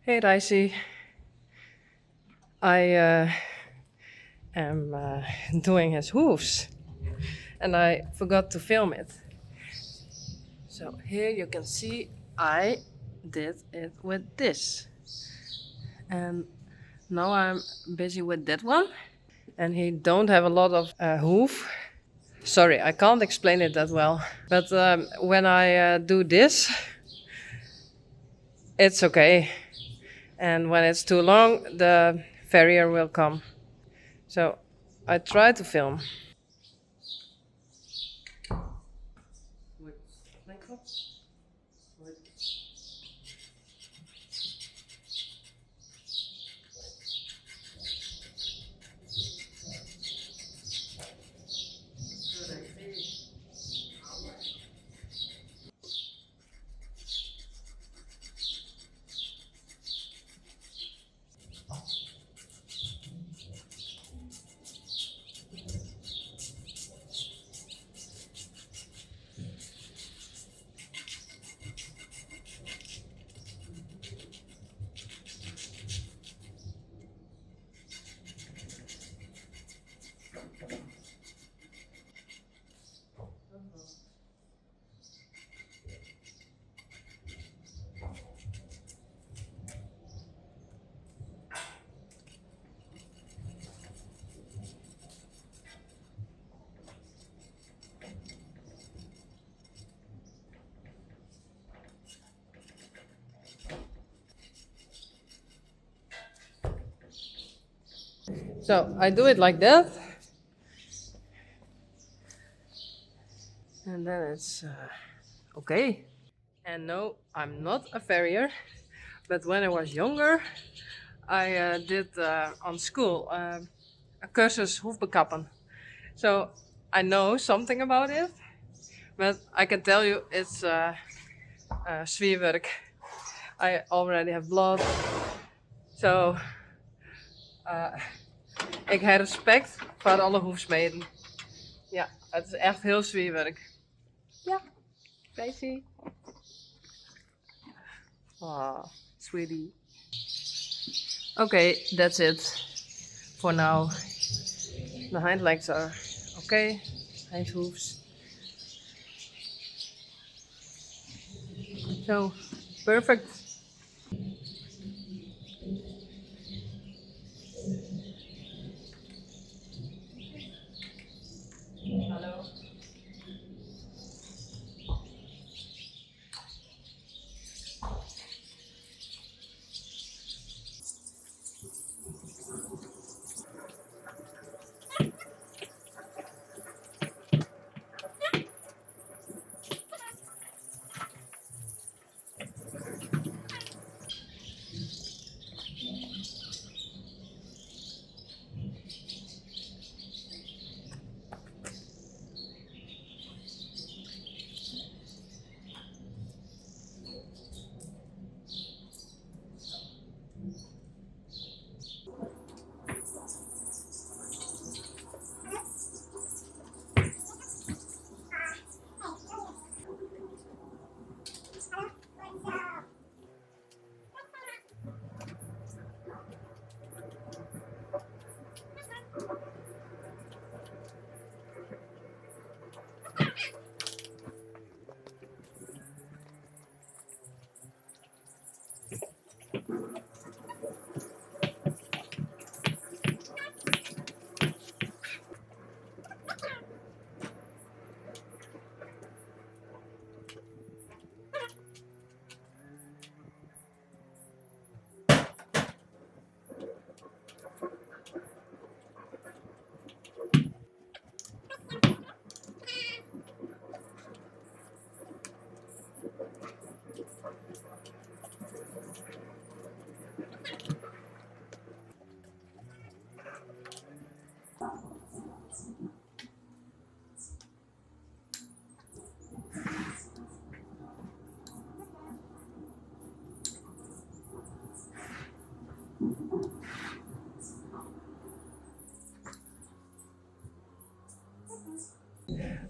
Hey Daisy, I am doing his hooves and I forgot to film it. So here you can see I did it with this. And now I'm busy with that one. And he don't have a lot of hoof. Sorry, I can't explain it that well. But when I do this, it's okay. And when it's too long, the farrier will come. So I try to film. So I do it like that, and then it's okay. And no, I'm not a farrier, but when I was younger, I did on school a cursus hoefbekappen. So I know something about it, but I can tell you it's zwierwerk. I already have blood, so ik heb respect voor alle hoefsmeden. Ja, het is echt heel zwierwerk. Ja, Daisy. Oh, sweetie. Okay, that's it for now. The hind legs are okay, hind hooves. So, perfect. Hallo.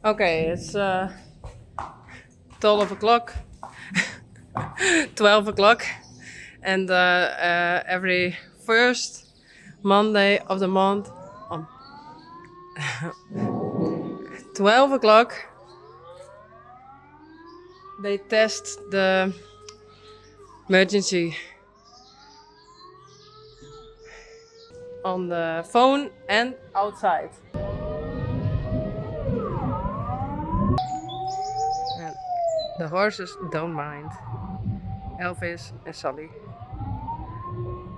Okay, it's 12 o'clock. 12 o'clock. And every first Monday of the month on 12 o'clock they test the emergency on the phone and outside. And the horses don't mind. Elvis and Sally.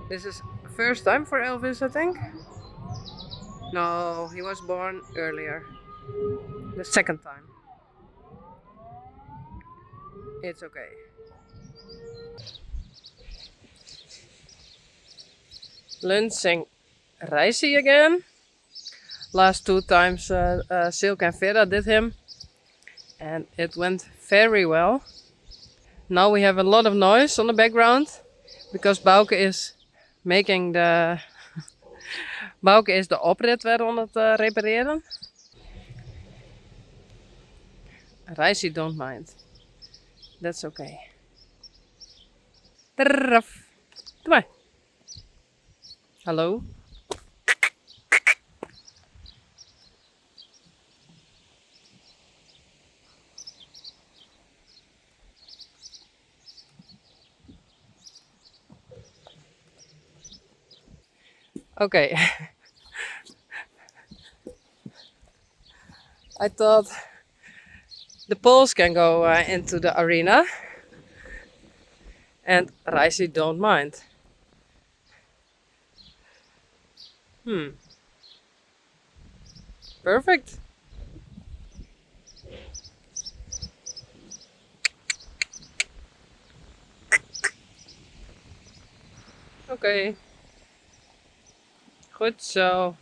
This is first time for Elvis, I think. No, he was born earlier. The second time. It's okay. Lunching Reisi again. Last 2 times Silk and Vera did him. And it went very well. Now we have a lot of noise on the background. Because Bouke is making the... Bouke is de oprit weer aan het repareren. Reisi don't mind. That's okay. Terraf. Kom maar. Hallo. Okay. I thought the Poles can go into the arena. And Reisi don't mind. Perfect. Okay. Goed zo.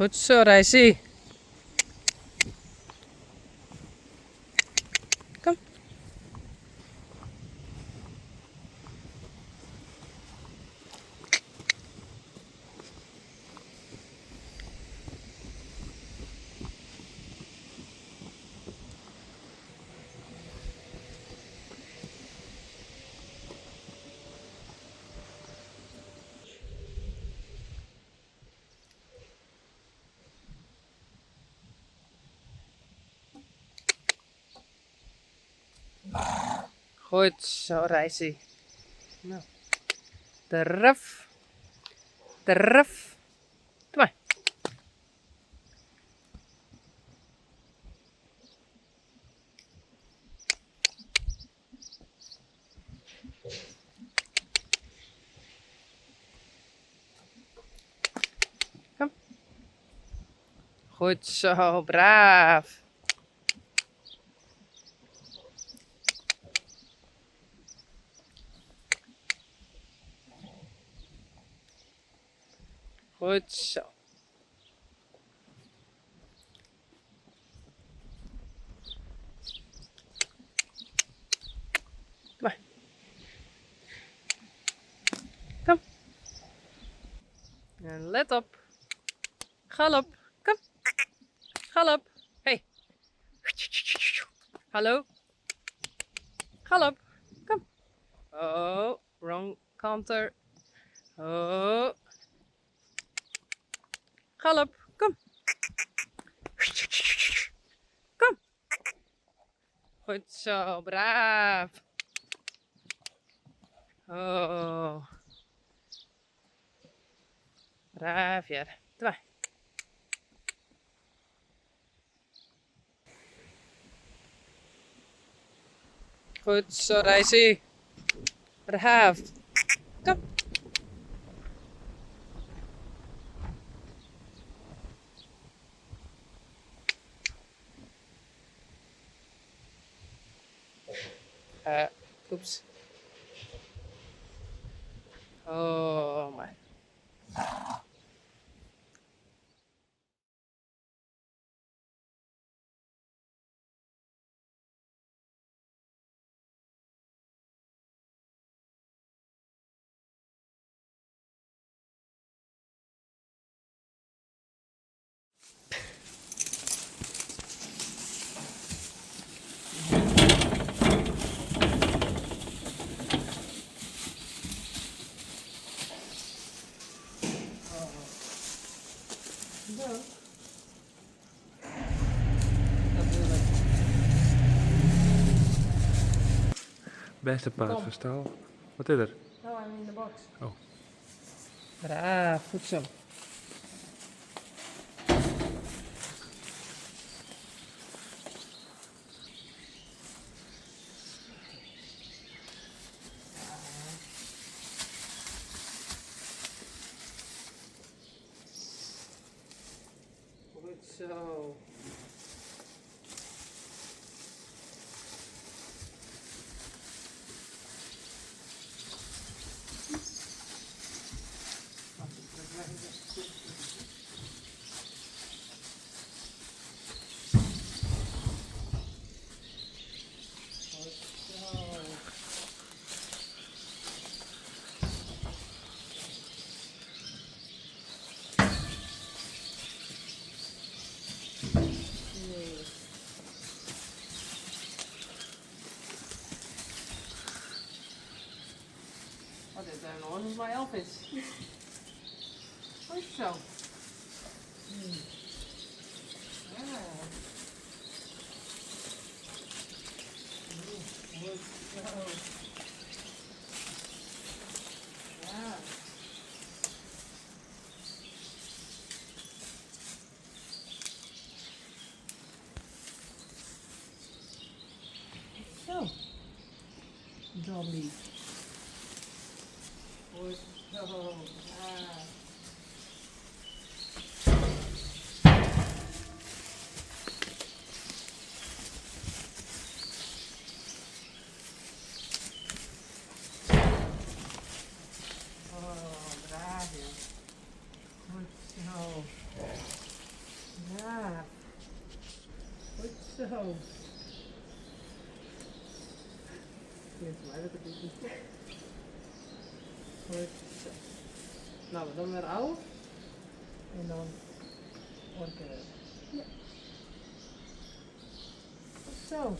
Goed zo, Reisi. Kom. Goed zo, Reisi. Nou. Terug. Terug. Kom maar. Kom. Goed zo, braaf. Goed zo. Kom maar. Kom. En let op. Galop. Kom. Galop. Hey. Hallo. Galop. Kom. Oh, wrong counter. Oh. Galop. Kom. Kom. Goed zo, braaf. Oh. Braaf, ja. Doe maar. Goed zo, Reisi. Braaf. Kom. Oeps. Oh my. Zo. Natuurlijk. Beste paard Kom. van stal. Wat is er? Nou, I'm in the box. Oh. Braaf, goed zo. Goed zo. Oh, dit is een ordens bij Elvis. Goed zo. Ja. Goed zo. Ja. Zo. Dolly. Goed zo. Ja. Oh, braaf je. Goed zo. Ja. Goed zo. Tenminste, mij dat het niet goed. Goed zo. Nou, dan weer af. En dan orken we. Ja. Goed zo.